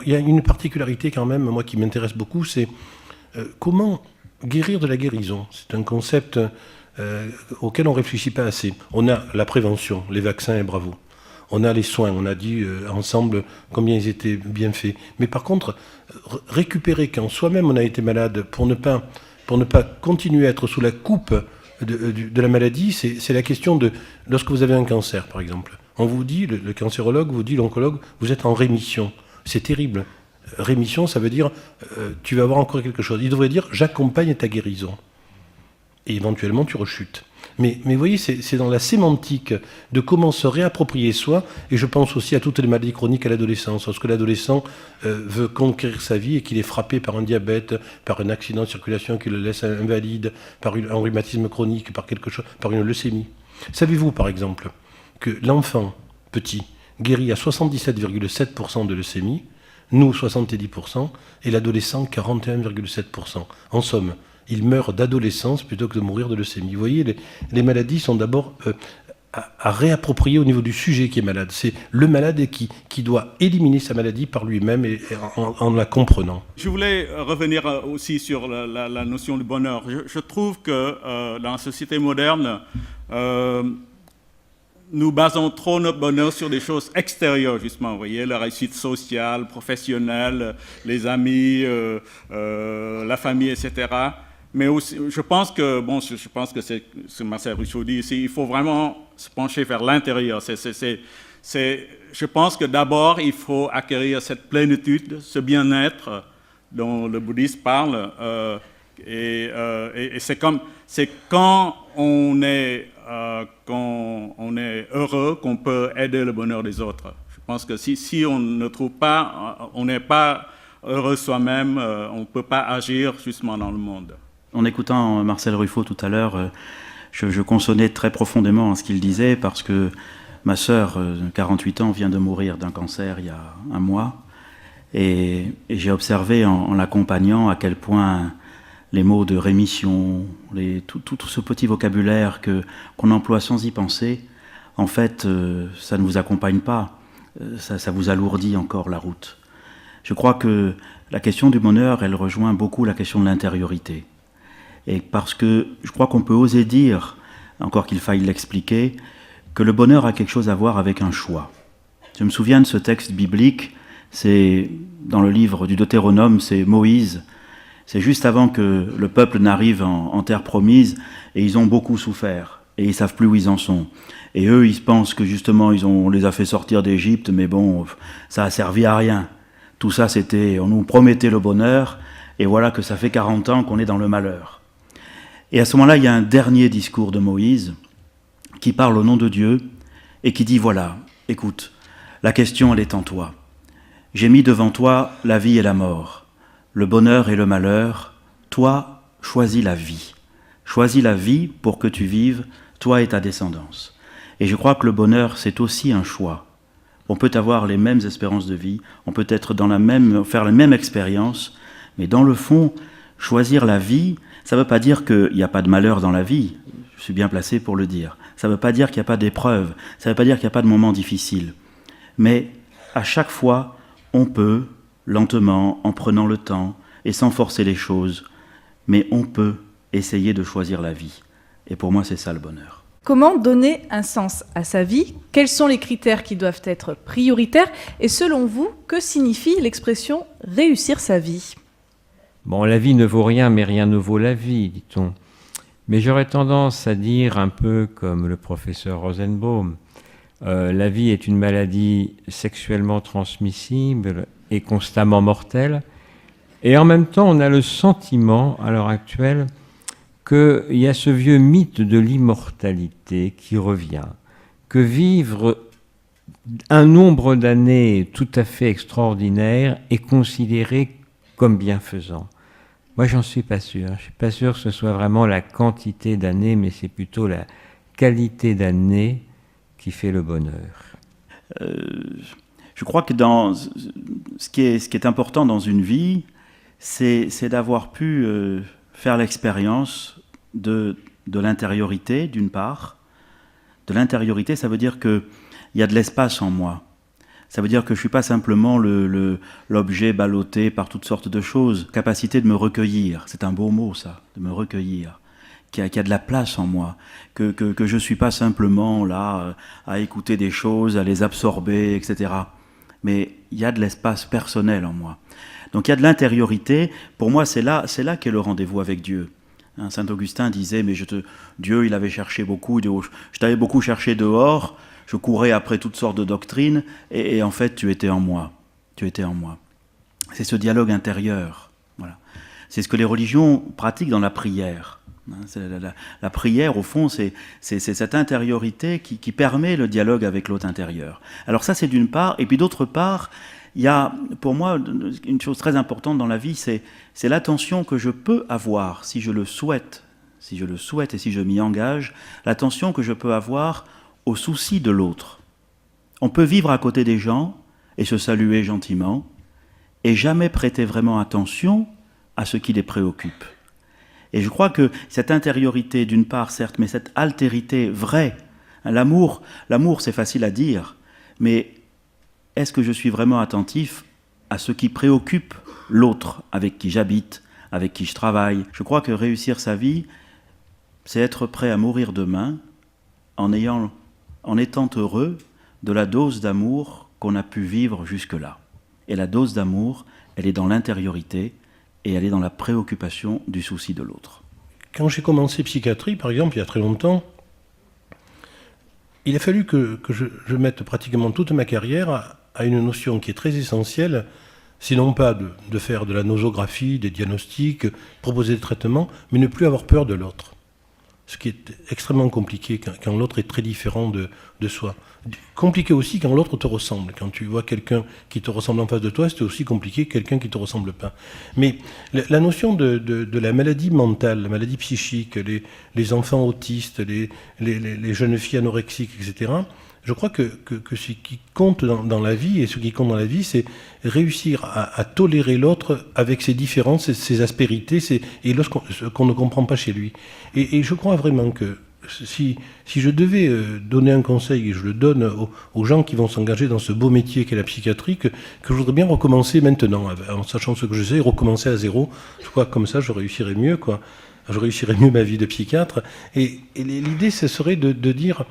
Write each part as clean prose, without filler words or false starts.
Il y a une particularité quand même, moi, qui m'intéresse beaucoup, c'est comment guérir de la guérison. C'est un concept auquel on ne réfléchit pas assez. On a la prévention, les vaccins et bravo. On a les soins, on a dit ensemble combien ils étaient bien faits. Mais par contre, récupérer quand soi-même on a été malade pour ne pas continuer à être sous la coupe de la maladie, c'est la question de lorsque vous avez un cancer, par exemple. On vous dit, le cancérologue vous dit, l'oncologue, vous êtes en rémission. C'est terrible. Rémission, ça veut dire tu vas avoir encore quelque chose. Il devrait dire j'accompagne ta guérison. Et éventuellement tu rechutes. Mais vous voyez, c'est dans la sémantique de comment se réapproprier soi, et je pense aussi à toutes les maladies chroniques à l'adolescence. Lorsque l'adolescent veut conquérir sa vie et qu'il est frappé par un diabète, par un accident de circulation qui le laisse invalide, par un rhumatisme chronique, par quelque chose, par une leucémie. Savez-vous, par exemple, que l'enfant petit guérit à 77,7% de leucémie, nous 70%, et l'adolescent 41,7%. En somme, il meurt d'adolescence plutôt que de mourir de leucémie. Vous voyez, les maladies sont d'abord à réapproprier au niveau du sujet qui est malade. C'est le malade qui doit éliminer sa maladie par lui-même et en la comprenant. Je voulais revenir aussi sur la notion du bonheur. Je trouve que dans la société moderne, nous basons trop notre bonheur sur des choses extérieures, justement. Vous voyez, la réussite sociale, professionnelle, les amis, la famille, etc. Mais aussi, je pense que c'est ce que Marcel Ruisseau dit ici, il faut vraiment se pencher vers l'intérieur. Je pense que d'abord, il faut acquérir cette plénitude, ce bien-être dont le bouddhisme parle. Et c'est quand on est heureux qu'on peut aider le bonheur des autres. Je pense que si on ne trouve pas, on n'est pas heureux soi-même, on ne peut pas agir justement dans le monde. En écoutant Marcel Ruffo tout à l'heure, je consonnais très profondément à ce qu'il disait, parce que ma sœur, 48 ans, vient de mourir d'un cancer il y a un mois, et j'ai observé en l'accompagnant à quel point les mots de rémission, tout ce petit vocabulaire qu'on emploie sans y penser, en fait, ça ne vous accompagne pas, ça vous alourdit encore la route. Je crois que la question du bonheur, elle rejoint beaucoup la question de l'intériorité. Et parce que je crois qu'on peut oser dire, encore qu'il faille l'expliquer, que le bonheur a quelque chose à voir avec un choix. Je me souviens de ce texte biblique, c'est dans le livre du Deutéronome, c'est Moïse. C'est juste avant que le peuple n'arrive en terre promise, et ils ont beaucoup souffert, et ils ne savent plus où ils en sont. Et eux, ils pensent que justement, on les a fait sortir d'Égypte, mais bon, ça a servi à rien. Tout ça, on nous promettait le bonheur, et voilà que ça fait 40 ans qu'on est dans le malheur. Et à ce moment-là, il y a un dernier discours de Moïse qui parle au nom de Dieu et qui dit, voilà, écoute, la question, elle est en toi. J'ai mis devant toi la vie et la mort, le bonheur et le malheur. Toi, choisis la vie. Choisis la vie pour que tu vives, toi et ta descendance. Et je crois que le bonheur, c'est aussi un choix. On peut avoir les mêmes espérances de vie, on peut être faire la même expérience, mais dans le fond, choisir la vie, ça ne veut pas dire qu'il n'y a pas de malheur dans la vie, je suis bien placé pour le dire. Ça ne veut pas dire qu'il n'y a pas d'épreuves, ça ne veut pas dire qu'il n'y a pas de moments difficiles. Mais à chaque fois, on peut, lentement, en prenant le temps et sans forcer les choses, mais on peut essayer de choisir la vie. Et pour moi, c'est ça le bonheur. Comment donner un sens à sa vie ? Quels sont les critères qui doivent être prioritaires ? Et selon vous, que signifie l'expression « réussir sa vie » ? Bon, la vie ne vaut rien, mais rien ne vaut la vie, dit-on. Mais j'aurais tendance à dire, un peu comme le professeur Rosenbaum, la vie est une maladie sexuellement transmissible et constamment mortelle. Et en même temps, on a le sentiment, à l'heure actuelle, qu'il y a ce vieux mythe de l'immortalité qui revient, que vivre un nombre d'années tout à fait extraordinaire est considéré comme bienfaisant. Moi, j'en suis pas sûr. Je suis pas sûr que ce soit vraiment la quantité d'années, mais c'est plutôt la qualité d'années qui fait le bonheur. Je crois que ce qui est important dans une vie, c'est d'avoir pu faire l'expérience de l'intériorité, d'une part. De l'intériorité, ça veut dire qu'il y a de l'espace en moi. Ça veut dire que je ne suis pas simplement l'objet ballotté par toutes sortes de choses. Capacité de me recueillir, c'est un beau mot ça, de me recueillir, qui a de la place en moi, que je ne suis pas simplement là à écouter des choses, à les absorber, etc. Mais il y a de l'espace personnel en moi. Donc il y a de l'intériorité. Pour moi, c'est là qu'est le rendez-vous avec Dieu. Hein, Saint Augustin disait, mais Dieu, il avait cherché beaucoup, je t'avais beaucoup cherché dehors, je courais après toutes sortes de doctrines, et en fait, tu étais en moi. Tu étais en moi. C'est ce dialogue intérieur. Voilà. C'est ce que les religions pratiquent dans la prière. La prière, au fond, c'est cette intériorité qui permet le dialogue avec l'autre intérieur. Alors ça, c'est d'une part. Et puis d'autre part, il y a, pour moi, une chose très importante dans la vie, c'est l'attention que je peux avoir, si je le souhaite et si je m'y engage, l'attention que je peux avoir au souci de l'autre. On peut vivre à côté des gens et se saluer gentiment et jamais prêter vraiment attention à ce qui les préoccupe. Et je crois que cette intériorité, d'une part, certes, mais cette altérité vraie, l'amour, c'est facile à dire, mais est-ce que je suis vraiment attentif à ce qui préoccupe l'autre avec qui j'habite, avec qui je travaille? Je crois que réussir sa vie, c'est être prêt à mourir demain en étant heureux de la dose d'amour qu'on a pu vivre jusque-là. Et la dose d'amour, elle est dans l'intériorité et elle est dans la préoccupation du souci de l'autre. Quand j'ai commencé psychiatrie, par exemple, il y a très longtemps, il a fallu que je mette pratiquement toute ma carrière à une notion qui est très essentielle, sinon pas de faire de la nosographie, des diagnostics, proposer des traitements, mais ne plus avoir peur de l'autre. Ce qui est extrêmement compliqué quand l'autre est très différent de soi. Compliqué aussi quand l'autre te ressemble. Quand tu vois quelqu'un qui te ressemble en face de toi, c'est aussi compliqué que quelqu'un qui ne te ressemble pas. Mais la notion de la maladie mentale, la maladie psychique, les enfants autistes, les jeunes filles anorexiques, etc., je crois que ce qui compte dans la vie, et ce qui compte dans la vie, c'est réussir à tolérer l'autre avec ses différences, ses aspérités, et ce qu'on ne comprend pas chez lui. Et je crois vraiment que si je devais donner un conseil, et je le donne aux gens qui vont s'engager dans ce beau métier qu'est la psychiatrie, que je voudrais bien recommencer maintenant, en sachant ce que je sais, recommencer à zéro. Je crois que comme ça, je réussirais mieux, quoi. Je réussirais mieux ma vie de psychiatre. Et l'idée, ce serait de dire...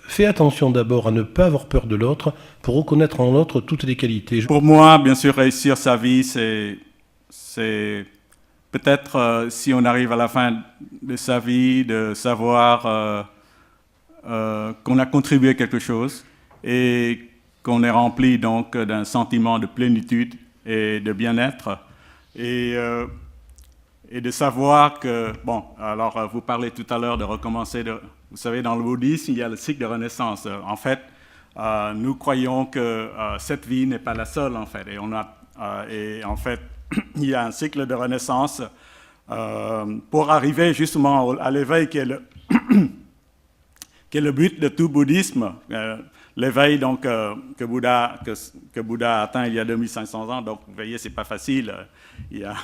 Fais attention d'abord à ne pas avoir peur de l'autre pour reconnaître en l'autre toutes les qualités. Pour moi, bien sûr, réussir sa vie, c'est peut-être si on arrive à la fin de sa vie, de savoir qu'on a contribué à quelque chose et qu'on est rempli donc d'un sentiment de plénitude et de bien-être. Et de savoir que, bon, alors vous parlez tout à l'heure de recommencer, vous savez, dans le bouddhisme, il y a le cycle de renaissance. En fait, nous croyons que cette vie n'est pas la seule, en fait. Et en fait, il y a un cycle de renaissance pour arriver justement à l'éveil qui est le but de tout bouddhisme. L'éveil donc, que Bouddha a atteint il y a 2500 ans. Donc, vous voyez, c'est pas facile. Il y a...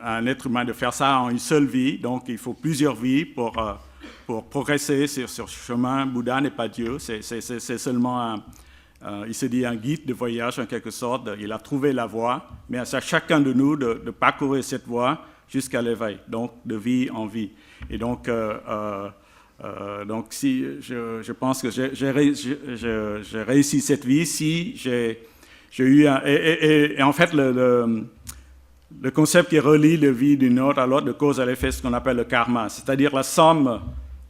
un être humain de faire ça en une seule vie, donc il faut plusieurs vies pour progresser sur ce chemin. Bouddha n'est pas Dieu, c'est seulement il se dit un guide de voyage en quelque sorte. Il a trouvé la voie, mais c'est à chacun de nous de parcourir cette voie jusqu'à l'éveil, donc de vie en vie. Et donc si je pense que j'ai réussi cette vie si j'ai eu et en fait, le concept qui relie la vie d'une autre à l'autre, de cause à l'effet, ce qu'on appelle le karma, c'est-à-dire la somme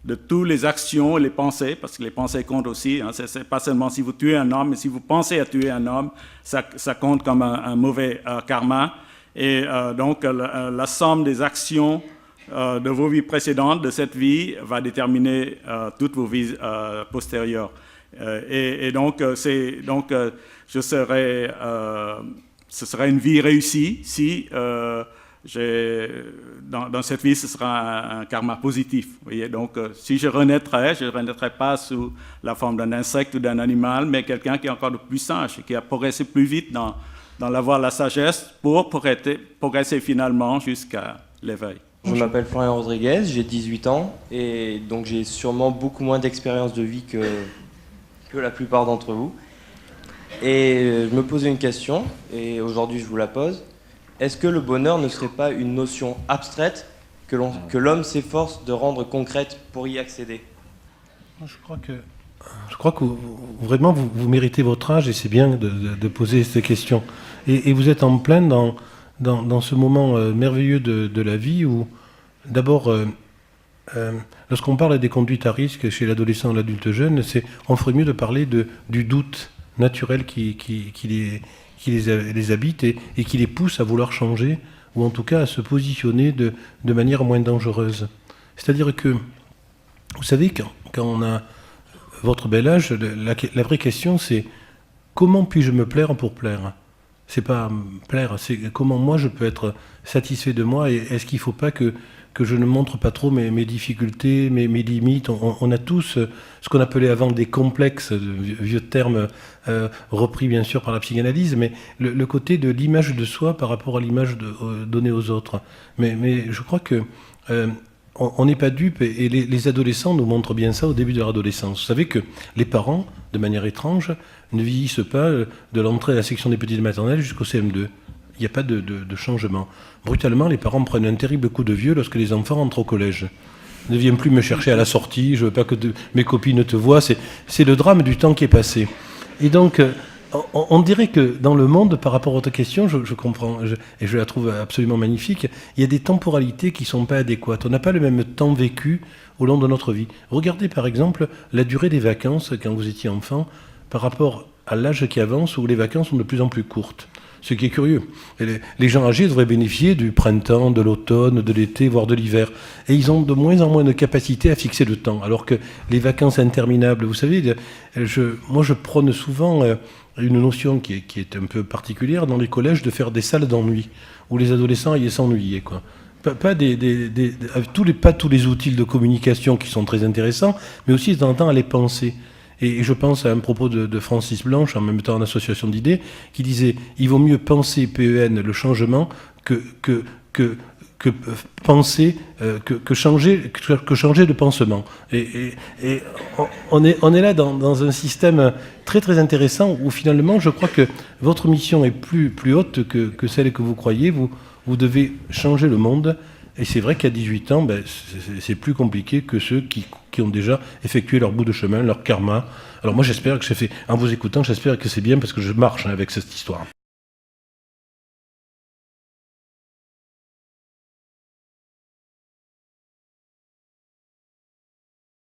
de toutes les actions et les pensées, parce que les pensées comptent aussi, hein, c'est pas seulement si vous tuez un homme, mais si vous pensez à tuer un homme, ça compte comme un mauvais karma. Et donc, la somme des actions de vos vies précédentes, de cette vie, va déterminer toutes vos vies postérieures. Et donc, ce serait une vie réussie si dans cette vie, ce sera un karma positif. Vous voyez? Donc, si je ne renaîtrais pas sous la forme d'un insecte ou d'un animal, mais quelqu'un qui est encore plus sage, qui a progressé plus vite dans la voie de la sagesse pour progresser finalement jusqu'à l'éveil. Je m'appelle Florian Rodriguez, j'ai 18 ans et donc j'ai sûrement beaucoup moins d'expérience de vie que que la plupart d'entre vous. Et je me posais une question, et aujourd'hui je vous la pose. Est-ce que le bonheur ne serait pas une notion abstraite que l'homme s'efforce de rendre concrète pour y accéder? Je crois que vraiment vous méritez votre âge et c'est bien de poser ces questions. Et vous êtes en plein dans ce moment merveilleux de la vie où, d'abord, lorsqu'on parle des conduites à risque chez l'adolescent ou l'adulte jeune, on ferait mieux de parler du doute naturel qui les habite et qui les pousse à vouloir changer ou en tout cas à se positionner de manière moins dangereuse. C'est-à-dire que, vous savez, quand on a votre bel âge, la vraie question c'est comment puis-je me plaire pour plaire? C'est pas plaire, c'est comment moi je peux être satisfait de moi et est-ce qu'il ne faut pas que je ne montre pas trop mes difficultés, mes limites. On a tous ce qu'on appelait avant des complexes, vieux termes repris bien sûr par la psychanalyse, mais le côté de l'image de soi par rapport à l'image donnée aux autres. Mais je crois que on n'est pas dupe et les adolescents nous montrent bien ça au début de leur adolescence. Vous savez que les parents, de manière étrange, ne vieillissent pas de l'entrée à la section des petites maternelles jusqu'au CM2. Il n'y a pas de changement. Brutalement, les parents prennent un terrible coup de vieux lorsque les enfants entrent au collège. Ne viens plus me chercher à la sortie, je veux pas que mes copines te voient. C'est le drame du temps qui est passé. Et donc, on dirait que dans le monde, par rapport à votre question, je comprends, et je la trouve absolument magnifique, il y a des temporalités qui ne sont pas adéquates. On n'a pas le même temps vécu au long de notre vie. Regardez par exemple la durée des vacances quand vous étiez enfant par rapport à l'âge qui avance où les vacances sont de plus en plus courtes. Ce qui est curieux. Et les gens âgés devraient bénéficier du printemps, de l'automne, de l'été, voire de l'hiver. Et ils ont de moins en moins de capacité à fixer le temps. Alors que les vacances interminables, vous savez, moi je prône souvent une notion qui est un peu particulière dans les collèges de faire des salles d'ennui, où les adolescents aillent s'ennuyer, quoi. Pas tous les outils de communication qui sont très intéressants, mais aussi de temps en temps à les penser. Et je pense à un propos de Francis Blanche, en même temps en association d'idées, qui disait « Il vaut mieux penser, PEN, le changement, que penser, que changer de pensement. » Et on est là dans un système très très intéressant où finalement je crois que votre mission est plus haute que celle que vous croyez. Vous devez changer le monde. Et c'est vrai qu'à 18 ans, c'est plus compliqué que ceux qui ont déjà effectué leur bout de chemin, leur karma. Alors moi j'espère que en vous écoutant, j'espère que c'est bien parce que je marche avec cette histoire.